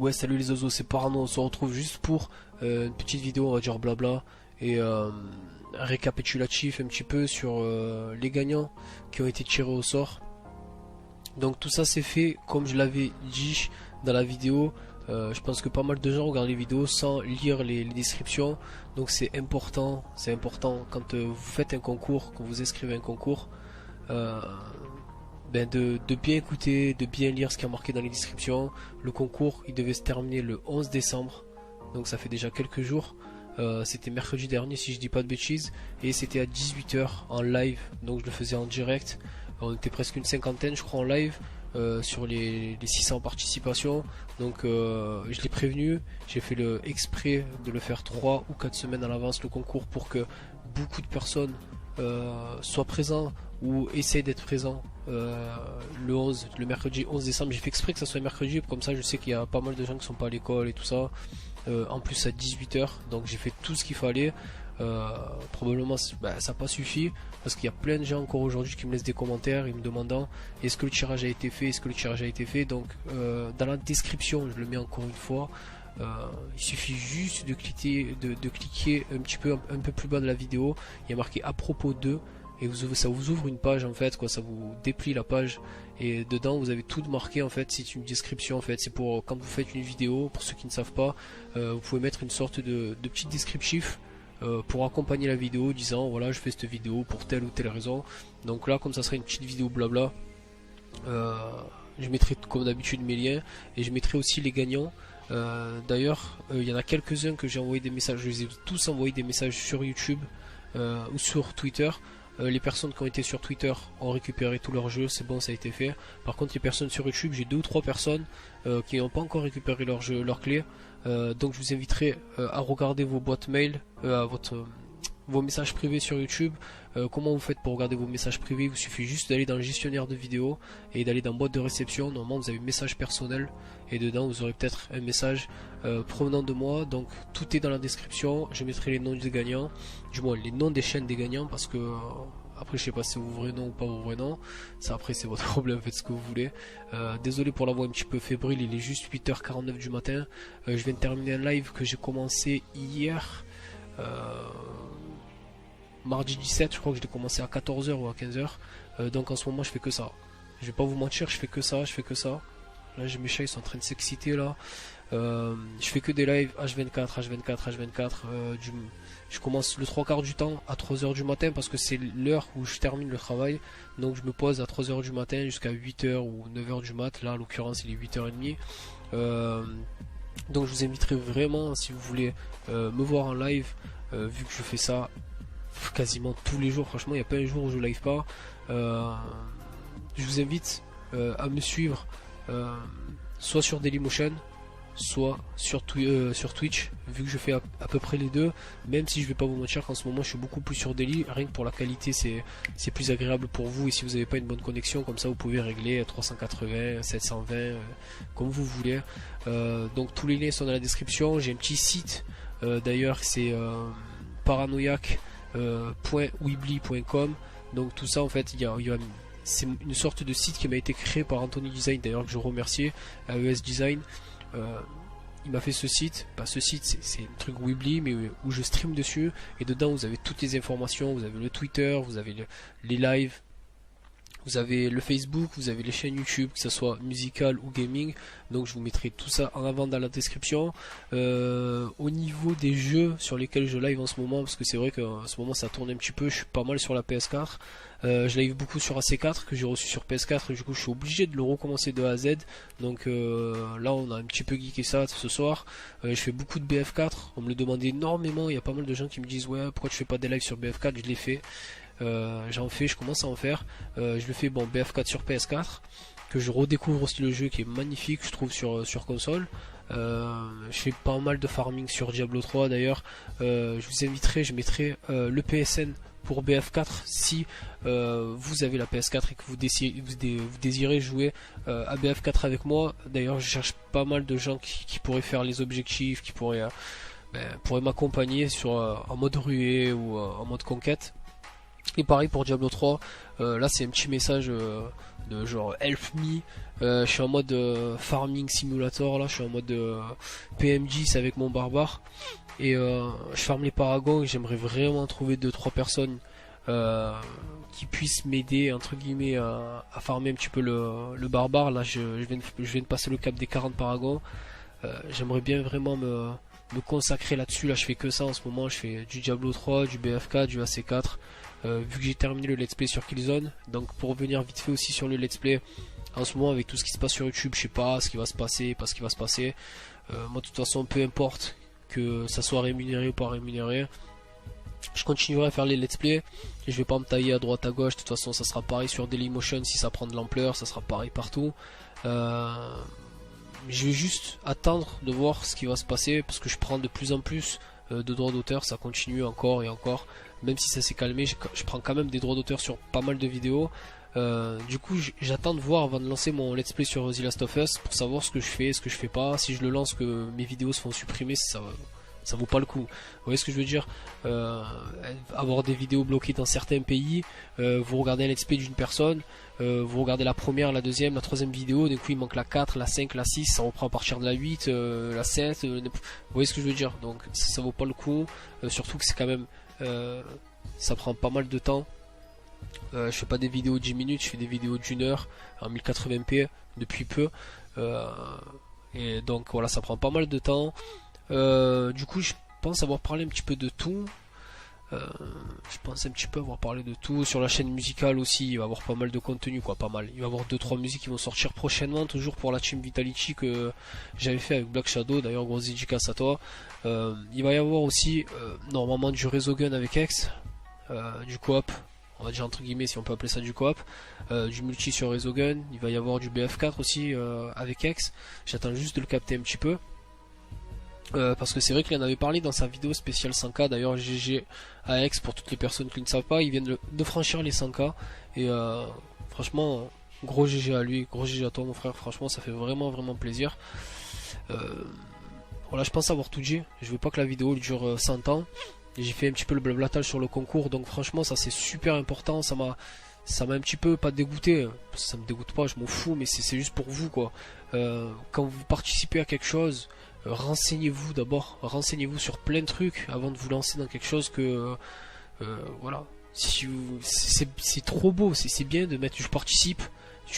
Ouais, salut les oiseaux, c'est Parano, on se retrouve juste pour une petite vidéo, on va dire blabla, et récapitulatif un petit peu sur les gagnants qui ont été tirés au sort. Donc tout ça c'est fait comme je l'avais dit dans la vidéo. Je pense que pas mal de gens regardent les vidéos sans lire les descriptions, donc c'est important quand vous faites un concours, quand vous inscrivez un concours, euh, de bien écouter, de bien lire ce qui est marqué dans les descriptions. Le concours il devait se terminer le 11 décembre, donc ça fait déjà quelques jours. C'était mercredi dernier si je dis pas de bêtises, et c'était à 18 h en live, donc je le faisais en direct. On était presque une cinquantaine je crois en live, sur les 600 participations, donc je l'ai prévenu, j'ai fait le exprès de le faire 3 ou 4 semaines à l'avance le concours pour que beaucoup de personnes soient présents ou essayent d'être présents le mercredi 11 décembre. J'ai fait exprès que ça soit mercredi, comme ça je sais qu'il y a pas mal de gens qui sont pas à l'école et tout ça. En plus à 18 h, donc j'ai fait tout ce qu'il fallait. Probablement ça n'a pas suffi, parce qu'il y a plein de gens encore aujourd'hui qui me laissent des commentaires, ils me demandant est-ce que le tirage a été fait, est-ce que le tirage a été fait. Donc dans la description, je le mets encore une fois, il suffit juste de cliquer un petit peu un peu plus bas de la vidéo, il y a marqué à propos de, et ça vous ouvre une page en fait, quoi, ça vous déplie la page, et dedans vous avez tout marqué en fait. C'est une description en fait, c'est pour quand vous faites une vidéo, pour ceux qui ne savent pas, vous pouvez mettre une sorte de petit descriptif pour accompagner la vidéo, disant voilà je fais cette vidéo pour telle ou telle raison. Donc là, comme ça serait une petite vidéo blabla, je mettrai comme d'habitude mes liens, et je mettrai aussi les gagnants. D'ailleurs il y en a quelques-uns que j'ai envoyé des messages, je les ai tous envoyé des messages sur YouTube ou sur Twitter. Les personnes qui ont été sur Twitter ont récupéré tout leur jeu, c'est bon, ça a été fait. Par contre les personnes sur YouTube, j'ai 2 ou 3 personnes qui n'ont pas encore récupéré leur jeu, leur clé. Donc je vous inviterai à regarder vos boîtes mail, vos messages privés sur YouTube. Comment vous faites pour regarder vos messages privés? Il vous suffit juste d'aller dans le gestionnaire de vidéos et d'aller dans boîte de réception. Normalement vous avez message personnel, et dedans vous aurez peut-être un message provenant de moi. Donc tout est dans la description, je mettrai les noms des gagnants, du moins les noms des chaînes des gagnants, parce que après je sais pas si c'est vos vrais noms ou pas vos vrais noms, ça après c'est votre problème, faites ce que vous voulez. Désolé pour la voix un petit peu fébrile, il est juste 8 h 49 du matin. Je viens de terminer un live que j'ai commencé hier, mardi 17, je crois que je l'ai commencé à 14 h ou à 15 h. Donc en ce moment je fais que ça, je vais pas vous mentir, je fais que ça. Là j'ai mes chats, ils sont en train de s'exciter là. Je fais que des lives H24. Je commence le 3/4 du temps à 3 h du matin, parce que c'est l'heure où je termine le travail. Donc je me pose à 3 h du matin jusqu'à 8 h ou 9 h du mat. Là en l'occurrence il est 8 h 30. Donc je vous inviterai vraiment, si vous voulez me voir en live, vu que je fais ça quasiment tous les jours, franchement il n'y a pas un jour où je live pas. Je vous invite à me suivre soit sur Dailymotion, soit sur Twitch, vu que je fais à peu près les deux. Même si je vais pas vous mentir qu'en ce moment je suis beaucoup plus sur Daily, rien que pour la qualité, c'est plus agréable pour vous. Et si vous n'avez pas une bonne connexion, comme ça vous pouvez régler 380, 720, comme vous voulez. Donc tous les liens sont dans la description. J'ai un petit site, d'ailleurs c'est paranoiac.weebly.com. donc tout ça en fait, c'est une sorte de site qui m'a été créé par Anthony Design, d'ailleurs, que je remercie, AES Design. Il m'a fait ce site. Ce site c'est un truc Weebly, mais où je stream dessus, et dedans vous avez toutes les informations. Vous avez le Twitter, vous avez les lives, vous avez le Facebook, vous avez les chaînes YouTube, que ce soit musical ou gaming. Donc je vous mettrai tout ça en avant dans la description. Au niveau des jeux sur lesquels je live en ce moment, parce que c'est vrai qu'en ce moment ça tourne un petit peu, je suis pas mal sur la PS4. Je live beaucoup sur AC4 que j'ai reçu sur PS4, et du coup je suis obligé de le recommencer de A à Z. Donc là on a un petit peu geeké ça ce soir. Je fais beaucoup de BF4, on me le demandait énormément. Il y a pas mal de gens qui me disent ouais, pourquoi tu fais pas des lives sur BF4? Je l'ai fait. Je commence à en faire. Je le fais BF4 sur PS4, que je redécouvre aussi le jeu qui est magnifique je trouve sur console. Je fais pas mal de farming sur Diablo 3 d'ailleurs. Je vous inviterai, je mettrai le PSN pour BF4 si vous avez la PS4 et que vous désirez jouer à BF4 avec moi. D'ailleurs je cherche pas mal de gens qui pourraient faire les objectifs, qui pourraient m'accompagner en mode ruée ou en mode conquête. Et pareil pour Diablo 3, là c'est un petit message de genre help me. Je suis en mode farming simulator, là je suis en mode PMG avec mon barbare. Et je farme les paragons et j'aimerais vraiment trouver 2-3 personnes qui puissent m'aider entre guillemets à farmer un petit peu le barbare. Là je viens de passer le cap des 40 paragons. J'aimerais bien vraiment me consacrer là-dessus. Là je fais que ça en ce moment, je fais du Diablo 3, du BFK, du AC4. Vu que j'ai terminé le let's play sur Killzone, donc pour revenir vite fait aussi sur le let's play, en ce moment avec tout ce qui se passe sur YouTube, je sais pas ce qui va se passer, pas ce qui va se passer. Moi de toute façon peu importe que ça soit rémunéré ou pas rémunéré, je continuerai à faire les let's play et je vais pas me tailler à droite à gauche. De toute façon ça sera pareil sur Dailymotion, si ça prend de l'ampleur ça sera pareil partout. Je vais juste attendre de voir ce qui va se passer parce que je prends de plus en plus de droits d'auteur, ça continue encore et encore, même si ça s'est calmé, je prends quand même des droits d'auteur sur pas mal de vidéos. Du coup j'attends de voir avant de lancer mon let's play sur The Last of Us pour savoir ce que je fais, ce que je fais pas. Si je le lance que mes vidéos se font supprimer, ça vaut pas le coup. Vous voyez ce que je veux dire? Avoir des vidéos bloquées dans certains pays, vous regardez un let's play d'une personne, vous regardez la première, la deuxième, la troisième vidéo, du coup il manque la 4, la 5, la 6, ça reprend à partir de la 8, la 7, vous voyez ce que je veux dire? Donc ça vaut pas le coup, surtout que c'est quand même ça prend pas mal de temps. Je fais pas des vidéos de 10 minutes, je fais des vidéos d'1 heure en 1080p depuis peu, et donc voilà, ça prend pas mal de temps. Du coup je pense avoir parlé un petit peu de tout. Je pense un petit peu avoir parlé de tout. Sur la chaîne musicale aussi, il va y avoir pas mal de contenu, quoi, pas mal. Il va y avoir 2-3 musiques qui vont sortir prochainement, toujours pour la team Vitality que j'avais fait avec Black Shadow, d'ailleurs grosse dédicace à toi. Il va y avoir aussi normalement du Resogun avec X, du coop, on va dire entre guillemets si on peut appeler ça du coop, du multi sur Resogun. Il va y avoir du BF4 aussi avec X, j'attends juste de le capter un petit peu. Parce que c'est vrai qu'il en avait parlé dans sa vidéo spéciale 100K, d'ailleurs GG à X pour toutes les personnes qui ne savent pas, ils viennent de franchir les 100K et franchement gros GG à lui, gros GG à toi mon frère, franchement ça fait vraiment plaisir. Voilà, je pense avoir tout dit, je veux pas que la vidéo dure 100 ans, j'ai fait un petit peu le blablatage sur le concours, donc franchement ça c'est super important, ça m'a un petit peu pas dégoûté, ça me dégoûte pas, je m'en fous, mais c'est juste pour vous quoi. Quand vous participez à quelque chose, renseignez-vous d'abord, renseignez-vous sur plein de trucs avant de vous lancer dans quelque chose que voilà, si c'est trop beau, c'est bien de mettre je participe,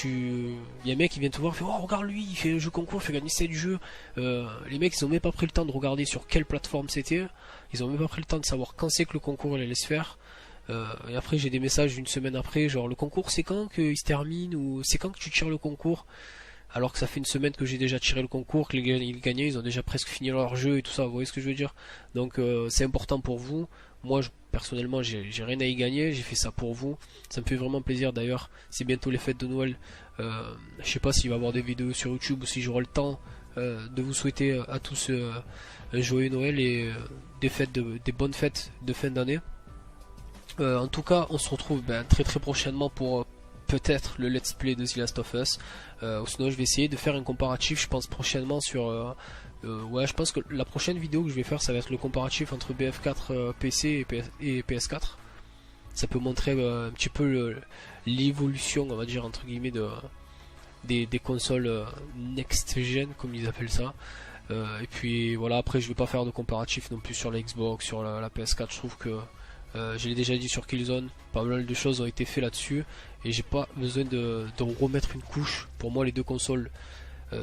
il y a un mec qui vient te voir, fait oh regarde lui, il fait un jeu concours, il fait gagner 7 jeux. Les mecs ils ont même pas pris le temps de regarder sur quelle plateforme c'était, ils ont même pas pris le temps de savoir quand c'est que le concours allait se faire. Et après j'ai des messages une semaine après, genre le concours c'est quand qu'il se termine, ou c'est quand que tu tires le concours, alors que ça fait une semaine que j'ai déjà tiré le concours, que les gagnants ils ont déjà presque fini leur jeu et tout ça, vous voyez ce que je veux dire? Donc c'est important pour vous. Moi personnellement j'ai rien à y gagner, j'ai fait ça pour vous, ça me fait vraiment plaisir. D'ailleurs c'est bientôt les fêtes de Noël, je sais pas s'il va y avoir des vidéos sur YouTube ou si j'aurai le temps de vous souhaiter à tous un joyeux Noël et des bonnes fêtes de fin d'année. En tout cas on se retrouve très prochainement pour peut-être le let's play de The Last of Us, ou sinon je vais essayer de faire un comparatif, je pense prochainement sur ouais, je pense que la prochaine vidéo que je vais faire ça va être le comparatif entre BF4 PC et PS4. Ça peut montrer un petit peu l'évolution, on va dire entre guillemets, des consoles next gen comme ils appellent ça. Et puis voilà, après je vais pas faire de comparatif non plus sur la Xbox, sur la PS4, je trouve que je l'ai déjà dit sur Killzone, pas mal de choses ont été faites là-dessus et j'ai pas besoin de remettre une couche. Pour moi les deux consoles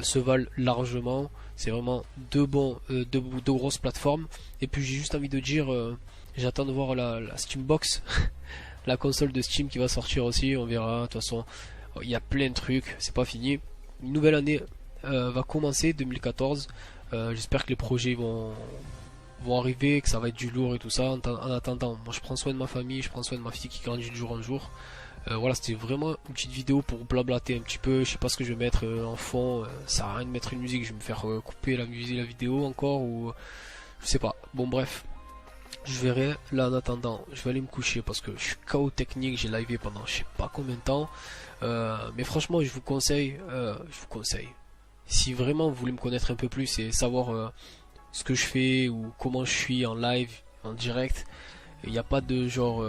se valent largement, c'est vraiment deux grosses plateformes. Et puis j'ai juste envie de dire j'attends de voir la Steambox la console de Steam qui va sortir aussi, on verra. De toute façon il y a plein de trucs, c'est pas fini. Une nouvelle année va commencer, 2014. J'espère que les projets vont arriver, que ça va être du lourd et tout ça. En attendant, moi je prends soin de ma famille, je prends soin de ma fille qui grandit de jour en jour. Voilà, c'était vraiment une petite vidéo pour blablater un petit peu. Je sais pas ce que je vais mettre en fond, ça sert à rien de mettre une musique, je vais me faire couper la musique, la vidéo encore, ou je sais pas. Bon bref, je verrai. Là en attendant, je vais aller me coucher parce que je suis KO technique, j'ai livé pendant je sais pas combien de temps. Mais franchement je vous conseille, si vraiment vous voulez me connaître un peu plus et savoir ce que je fais ou comment je suis en live, en direct, il n'y a pas de genre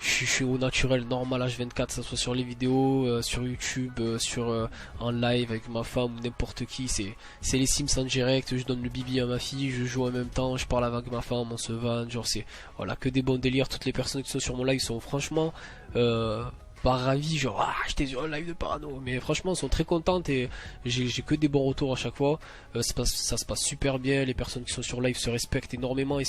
je suis au naturel normal H24, que ce soit sur les vidéos, sur YouTube, en live avec ma femme ou n'importe qui. C'est les Sims en direct, je donne le bibi à ma fille, je joue en même temps, je parle avec ma femme, on se vanne, genre c'est voilà que des bons délires. Toutes les personnes qui sont sur mon live sont franchement pas ravis, genre ah j'étais sur un live de parano, mais franchement ils sont très contentes et j'ai que des bons retours à chaque fois. Ça se passe super bien, les personnes qui sont sur live se respectent énormément et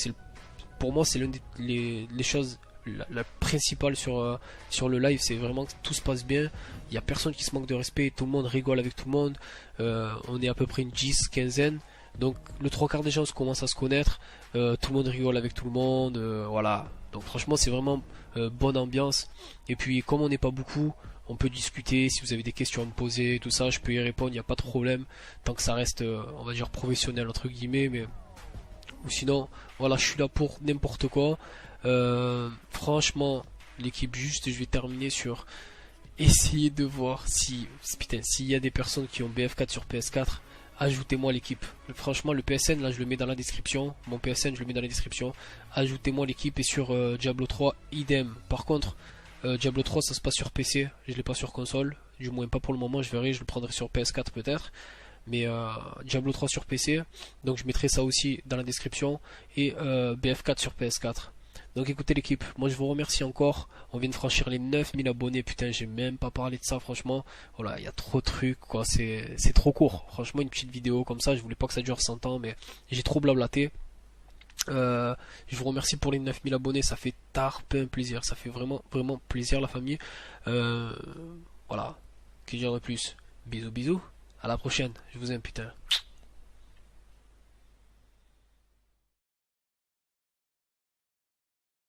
pour moi c'est l'une les choses la principale sur le live, c'est vraiment que tout se passe bien, il n'y a personne qui se manque de respect, tout le monde rigole avec tout le monde. On est à peu près une 10, quinzaine, donc le trois quarts des gens commencent à se connaître, tout le monde rigole avec tout le monde, voilà. Donc franchement c'est vraiment bonne ambiance, et puis comme on n'est pas beaucoup, on peut discuter, si vous avez des questions à me poser, tout ça, je peux y répondre, il n'y a pas de problème, tant que ça reste, on va dire, professionnel entre guillemets, mais ou sinon, voilà, je suis là pour n'importe quoi. Franchement, l'équipe, juste, je vais terminer sur essayer de voir si, putain, s'il y a des personnes qui ont BF4 sur PS4, ajoutez-moi l'équipe. Franchement, le PSN, là, je le mets dans la description. Mon PSN, je le mets dans la description. Ajoutez-moi l'équipe, et sur Diablo 3, idem. Par contre, Diablo 3, ça se passe sur PC, je l'ai pas sur console. Du moins, pas pour le moment, je verrai, je le prendrai sur PS4 peut-être. Mais Diablo 3 sur PC, donc je mettrai ça aussi dans la description, et BF4 sur PS4. Donc écoutez l'équipe, moi je vous remercie encore, on vient de franchir les 9000 abonnés, putain j'ai même pas parlé de ça franchement, voilà il y a trop de trucs quoi, c'est trop court, franchement une petite vidéo comme ça, je voulais pas que ça dure 100 ans mais j'ai trop blablaté. Je vous remercie pour les 9000 abonnés, ça fait tarpin plaisir, ça fait vraiment vraiment plaisir la famille. Voilà, que dire de plus, bisous bisous. À la prochaine, je vous aime putain.